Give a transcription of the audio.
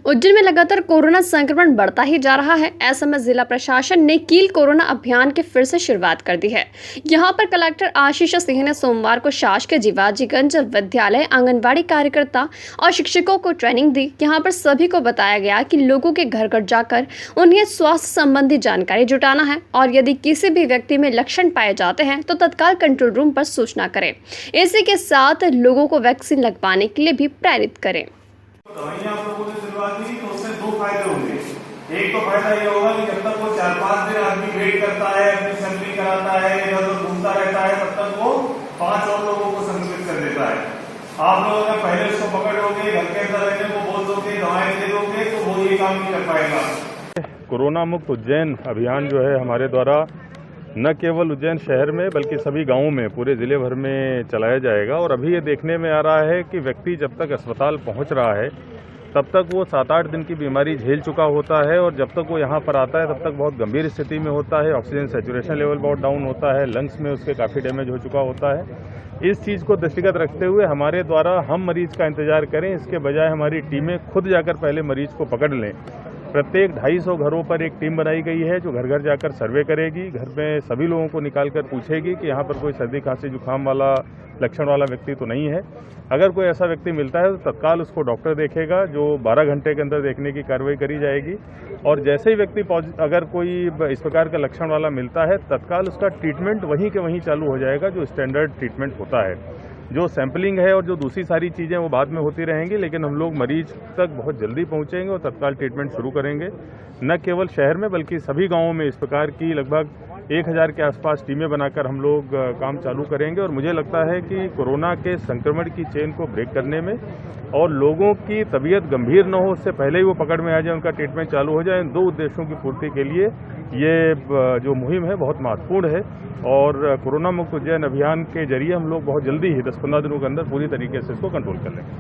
उज्जैन में लगातार कोरोना संक्रमण बढ़ता ही जा रहा है। ऐसे में जिला प्रशासन ने कील कोरोना अभियान की फिर से शुरुआत कर दी है। यहां पर कलेक्टर आशीष सिंह ने सोमवार को शासकीय जीवाजीगंज विद्यालय आंगनबाड़ी कार्यकर्ता और शिक्षकों को ट्रेनिंग दी। यहां पर सभी को बताया गया कि लोगों के घर घर जाकर उन्हें स्वास्थ्य संबंधी जानकारी जुटाना है और यदि किसी भी व्यक्ति में लक्षण पाए जाते हैं तो तत्काल कंट्रोल रूम पर सूचना करें। इसी के साथ लोगों को वैक्सीन लगवाने के लिए भी प्रेरित करें। दवाइयां आप लोगों ने शुरुआत की तो उससे दो फायदे होंगे। एक तो फायदा ये होगा कि जब तक वो 4-5 दिन आदमी वेट करता है, अपनी सैंपलिंग कराता है, इधर उधर घूमता रहता है, तब तक वो 5 और लोगों को संक्रमित कर देता है। आप लोग अगर पहले उसको पकड़ लोगे, घर के अंदर रहने को बोल दोगे, दवाएं दे दोगे तो वो ये काम नहीं कर पाएगा। कोरोना मुक्त उज्जैन अभियान जो है हमारे द्वारा न केवल उज्जैन शहर में बल्कि सभी गांवों में पूरे जिले भर में चलाया जाएगा। और अभी ये देखने में आ रहा है कि व्यक्ति जब तक अस्पताल पहुंच रहा है तब तक वो 7-8 दिन की बीमारी झेल चुका होता है और जब तक वो यहाँ पर आता है तब तक बहुत गंभीर स्थिति में होता है। ऑक्सीजन सैचुरेशन लेवल बहुत डाउन होता है, लंग्स में उसके काफ़ी डैमेज हो चुका होता है। इस चीज़ को दृष्टिगत रखते हुए हमारे द्वारा हम मरीज का इंतजार करें, इसके बजाय हमारी टीमें खुद जाकर पहले मरीज को पकड़ लें। प्रत्येक 250 घरों पर एक टीम बनाई गई है जो घर घर जाकर सर्वे करेगी, घर में सभी लोगों को निकाल कर पूछेगी कि यहाँ पर कोई सर्दी खांसी जुकाम वाला लक्षण वाला व्यक्ति तो नहीं है। अगर कोई ऐसा व्यक्ति मिलता है तो तत्काल उसको डॉक्टर देखेगा, जो 12 घंटे के अंदर देखने की कार्रवाई करी जाएगी। और जैसे ही व्यक्ति अगर कोई इस प्रकार का लक्षण वाला मिलता है तत्काल उसका ट्रीटमेंट वहीं के वहीं चालू हो जाएगा, जो स्टैंडर्ड ट्रीटमेंट होता है। जो सैंपलिंग है और जो दूसरी सारी चीज़ें वो बाद में होती रहेंगी, लेकिन हम लोग मरीज तक बहुत जल्दी पहुंचेंगे और तत्काल ट्रीटमेंट शुरू करेंगे। न केवल शहर में बल्कि सभी गांवों में इस प्रकार की लगभग 1000 के आसपास टीमें बनाकर हम लोग काम चालू करेंगे। और मुझे लगता है कि कोरोना के संक्रमण की चेन को ब्रेक करने में और लोगों की तबीयत गंभीर न हो उससे पहले ही वो पकड़ में आ जाए, उनका ट्रीटमेंट चालू हो जाए, इन 2 उद्देश्यों की पूर्ति के लिए ये जो मुहिम है बहुत महत्वपूर्ण है। और कोरोना मुक्त उज्जैन अभियान के जरिए हम लोग बहुत जल्दी ही 10-15 दिनों के अंदर पूरी तरीके से इसको कंट्रोल कर लेंगे।